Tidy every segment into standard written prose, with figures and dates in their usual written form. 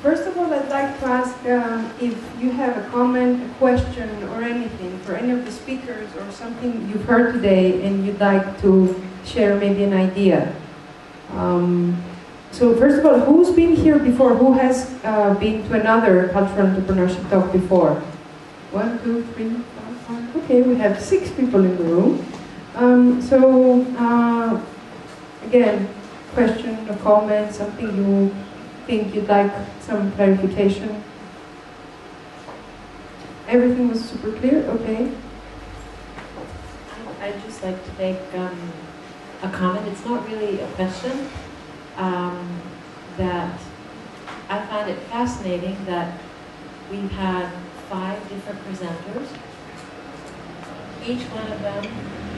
First of all, I'd like to ask if you have a comment, a question, or anything for any of the speakers, or something you've heard today and you'd like to share maybe an idea. So first of all, who's been here before? Who has been to another cultural entrepreneurship talk before? 1, 2, 3, 4, 5. Okay, we have 6 people in the room. Again, question or comment, something you think you'd like some clarification? Everything was super clear? Okay. I'd just like to make a comment. It's not really a question. That I find it fascinating that we've had 5 different presenters. Each one of them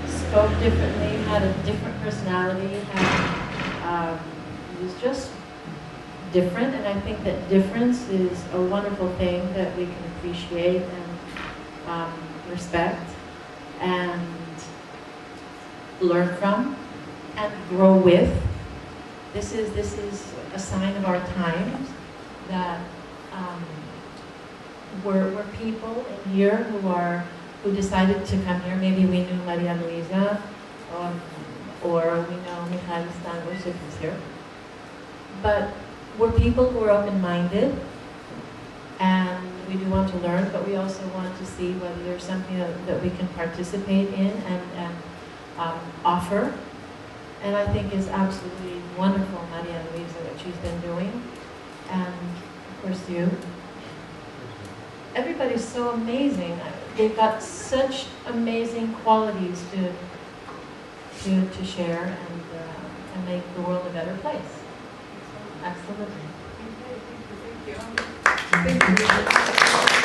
spoke differently, had a different personality, was just different, and I think that difference is a wonderful thing that we can appreciate and respect and learn from and grow with. This is a sign of our times that we're people in here who decided to come here. Maybe we knew Maria-Louiza, or we know Michael Stangos if he's here. But we're people who are open-minded, and we do want to learn, but we also want to see whether there's something that we can participate in and offer. And I think is absolutely wonderful, Maria-Louiza, what she's been doing. And of course you. Everybody's so amazing. They've got such amazing qualities to share and make the world a better place. Absolutely. Thank you.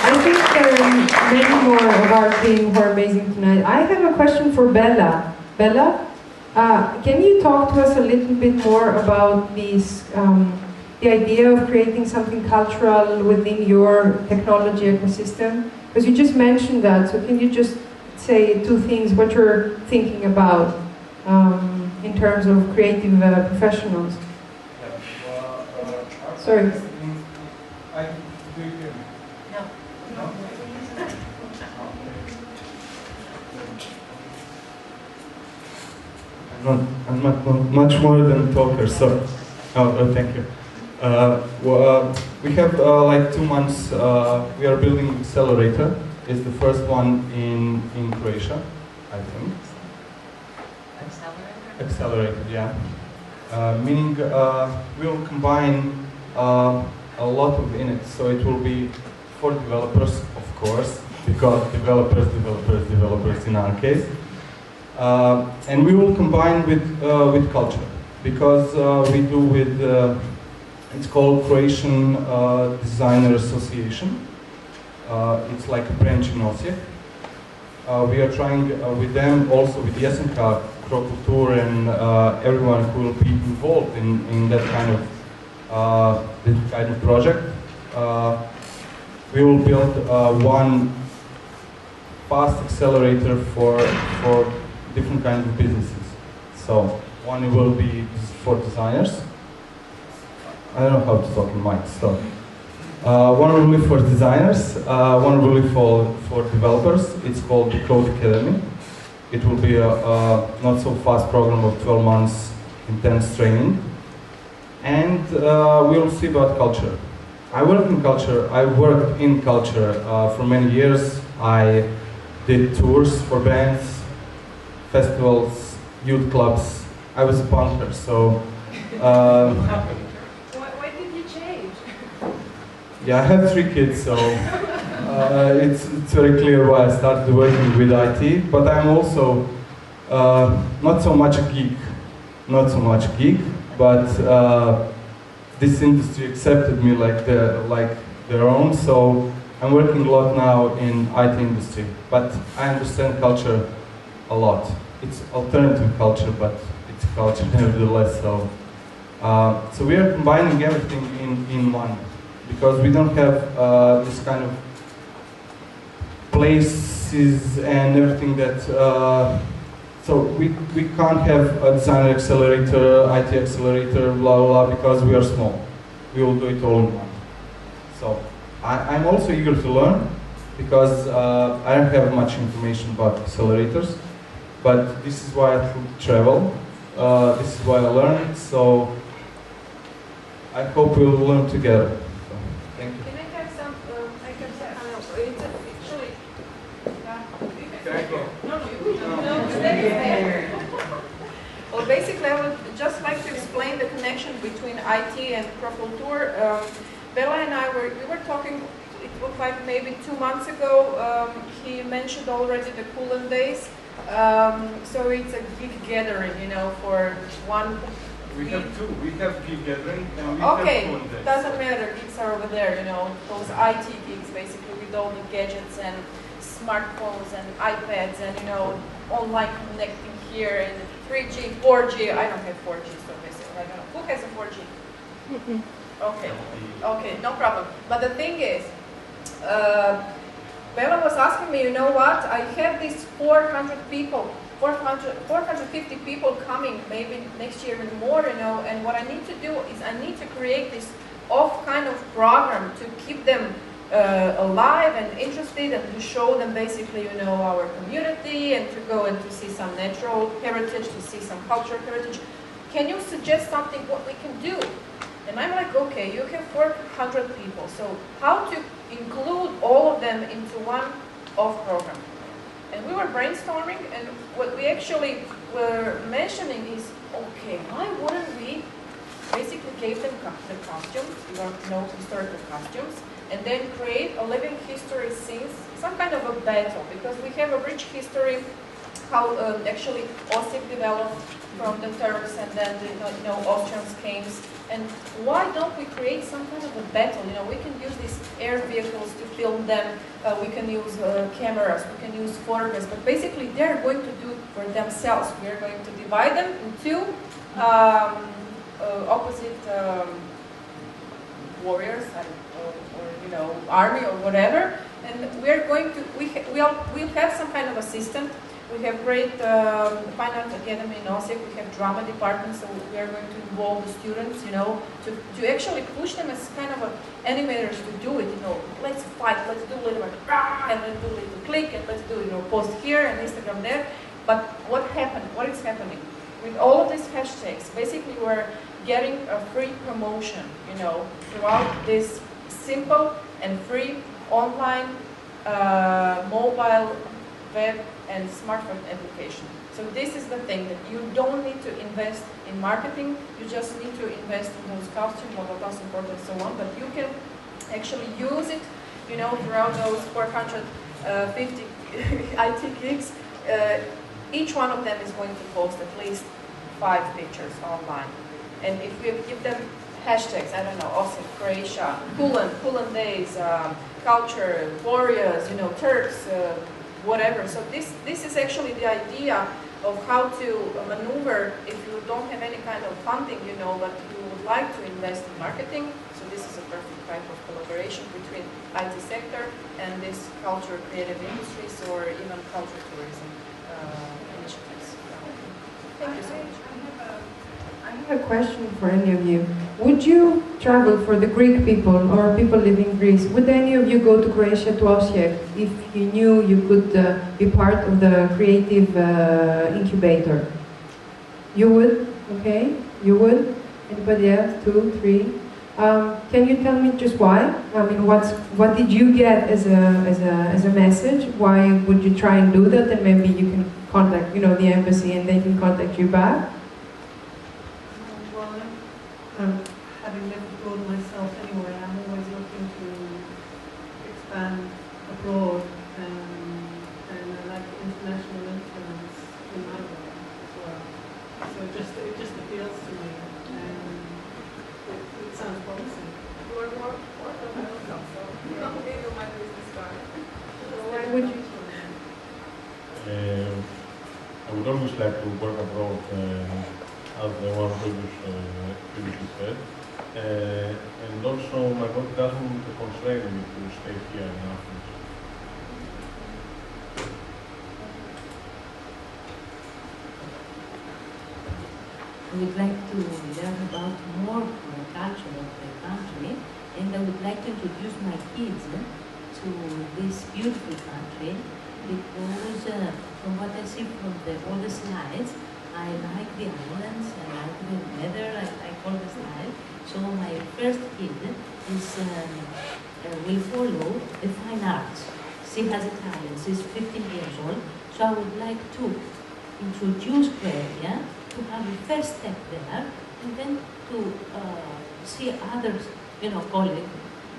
I think there are many more of our team who are amazing tonight. I have a question for Bella. Bella? Can you talk to us a little bit more about these, the idea of creating something cultural within your technology ecosystem? Because you just mentioned that, so can you just say 2 things, what you're thinking about in terms of creative professionals? Sorry. Do you hear me? No. I'm not much more than a talker, so thank you. We have like 2 months. We are building accelerator. It's the first one in Croatia, I think. Accelerator, yeah. Meaning we will combine a lot of in it, so it will be for developers, of course, because developers in our case. And we will combine with culture, because we do with, it's called Croatian Designer Association. It's like a branch in Osijek. We are trying with them, also with Jesenka, Croculture, and everyone who will be involved in that kind of project. We will build one fast accelerator for different kinds of businesses. So one will be for designers. I don't know how to talk in mic, so. One will be for designers, one will be for developers. It's called the Code Academy. It will be a not so fast program of 12 months intense training. And we'll see about culture. I worked in culture for many years. I did tours for bands, festivals, youth clubs. I was a punker, so. Why did you change? Yeah, I have 3 kids, so it's very clear why I started working with IT. But I'm also not so much a geek, but this industry accepted me like their own. So I'm working a lot now in IT industry, but I understand culture a lot. It's alternative culture, but it's culture nevertheless. So so we are combining everything in one, because we don't have this kind of places and everything that. So we can't have a designer accelerator, IT accelerator, blah blah blah, because we are small. We will do it all in one. So I'm also eager to learn because I don't have much information about accelerators, but this is why I travel. This is why I learn it. So I hope we'll learn together. So, thank you. Can I have some? I can say. It's actually. Can I go? No, stay there. Well, basically, I would just like to explain the connection between IT and Proculture. Bella and I we were talking. It was like maybe 2 months ago. He mentioned already the culent days. So it's a big gathering, you know, for one. We have two. We have geek gathering and we Okay, have culent days. doesn't matter. Geeks are over there, you know, those IT geeks basically with all the gadgets and smartphones and iPads and, you know, online connecting here and 3G, 4G. I don't have 4G, so basically I don't know. Who has a 4G? Okay, okay, no problem. But the thing is, Bella was asking me, you know what, I have these 400 people, 450 people coming, maybe next year even more, you know, and what I need to do is I need to create this off kind of program to keep them alive and interested and to show them basically, you know, our community and to go and to see some natural heritage, to see some cultural heritage. Can you suggest something what we can do? And I'm like, okay, you have 400 people, so how to include all of them into one off program? And we were brainstorming, and what we actually were mentioning is, okay, why wouldn't we basically give them the costumes, you know, historical costumes, and then create a living history scenes, some kind of a battle, because we have a rich history, how actually Osijek developed from the Turks, and then the, you know, Austrians came. And why don't we create some kind of a battle? You know, we can use these air vehicles to film them. We can use cameras. We can use photographs. But basically, they're going to do it for themselves. We are going to divide them into opposite warriors, or you know, army or whatever. And we are going to we'll have some kind of a system. We have great fine art academy in Osijek. We have drama department, so we are going to involve the students, you know, to actually push them as kind of animators to do it. You know, let's fight, let's do a little bit, and let's do a little click, and let's do, you know, post here and Instagram there. But what happened? What is happening with all of these hashtags? Basically, we're getting a free promotion, you know, throughout this simple and free online, mobile, web, and smartphone application. So this is the thing, that you don't need to invest in marketing, you just need to invest in those costumes, blah, blah, blah, support and so on, but you can actually use it, you know, throughout those 450 IT gigs. Each one of them is going to post at least 5 pictures online. And if we give them hashtags, I don't know, Osijek, Croatia, culent days, culture, warriors, you know, Turks, whatever. So this is actually the idea of how to maneuver if you don't have any kind of funding, you know, but you would like to invest in marketing. So this is a perfect type of collaboration between IT sector and this culture creative industries or even culture tourism initiatives. Thank you so much. I have a question for any of you. Would you travel for the Greek people or people living in Greece? Would any of you go to Croatia, to Osijek, if you knew you could be part of the creative incubator? You would? Okay, you would? Anybody else? 2, 3? Can you tell me just why? I mean, what did you get as a message? Why would you try and do that? And maybe you can contact, you know, the embassy and they can contact you back. Having lived abroad myself anyway, I'm always looking to expand abroad and I like international influence in my work as well. So it just appeals to me and it sounds promising. You are more than welcome, so you don't need my business card. Why would you? I would always like to work abroad, as the one previously said. And also, my work doesn't constrain me to stay here in Athens. We would like to learn about more from the culture of the country, and I would like to introduce my kids to this beautiful country because from what I see from all the slides, I like the islands, I like the weather, I like all the style. So my first kid will follow the fine arts. She has a talent, she's 15 years old, so I would like to introduce her to have a first step there, and then to see others, colleagues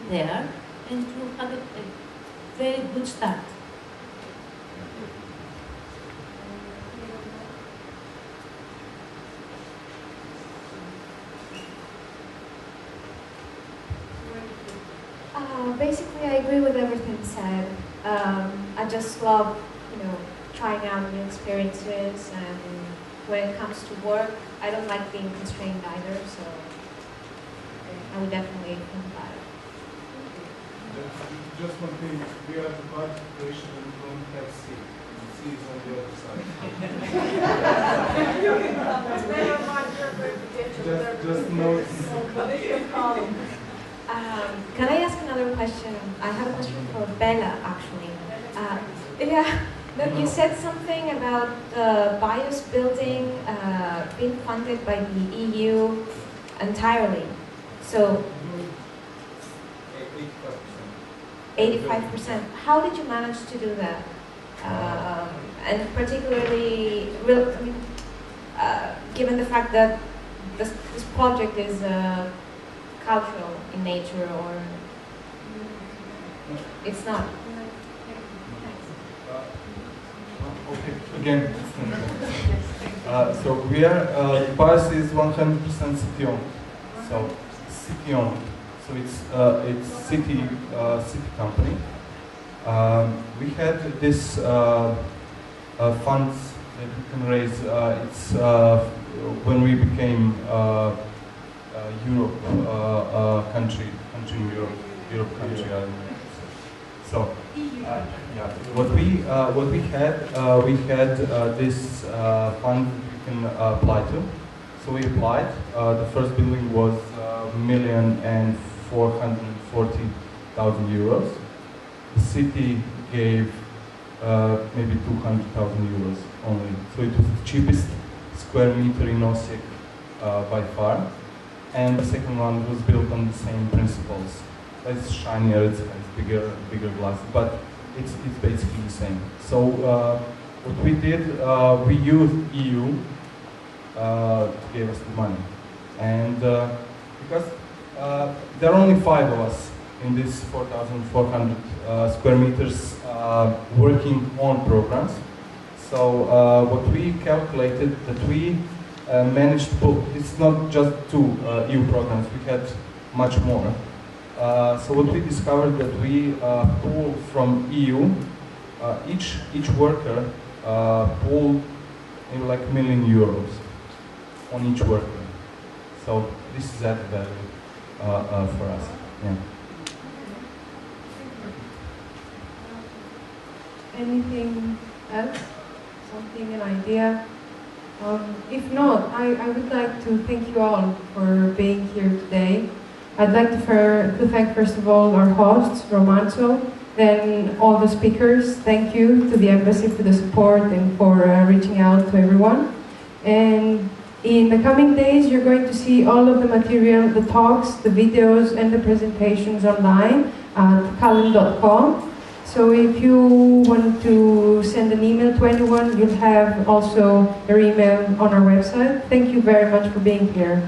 there, and to have a very good start. Basically, I agree with everything said. I just love, trying out new experiences, and when it comes to work, I don't like being constrained either, so I would definitely think about it. Just one thing, we are the participation and don't have C. C is on the other side. just note. Can I ask another question? I have a question for Bella, actually. Look, you said something about BIOS building being funded by the EU entirely. So 85%. How did you manage to do that? And particularly, given the fact that this project is cultural in nature, or it's not? Okay, again, so we are, BIOS is 100% city-owned. So city-owned. So it's city company. We had this funds that we can raise. It's when we became Europe country in Europe country. So what we had this fund we can apply to. So we applied. The first building was €1,440,000. The city gave maybe €200,000 only. So it was the cheapest square meter in Osijek by far. And the second one was built on the same principles. It's shinier, it has bigger glass, but it's basically the same. So what we did, we used EU to give us the money, and because there are only 5 of us in this 4,400 square meters working on programs. So what we calculated that we managed to pull, it's not just 2 EU programs, we had much more. So what we discovered that we pull from EU, each worker pulled like €1 million on each worker. So this is added value for us. Yeah. Anything else? Something, an idea? If not, I would like to thank you all for being here today. I'd like to thank first of all our hosts, Romanzo, then all the speakers. Thank you to the Embassy for the support and for reaching out to everyone. And in the coming days, you're going to see all of the material, the talks, the videos, and the presentations online at culent.com. So if you want to send an email to anyone, you'll have also their email on our website. Thank you very much for being here.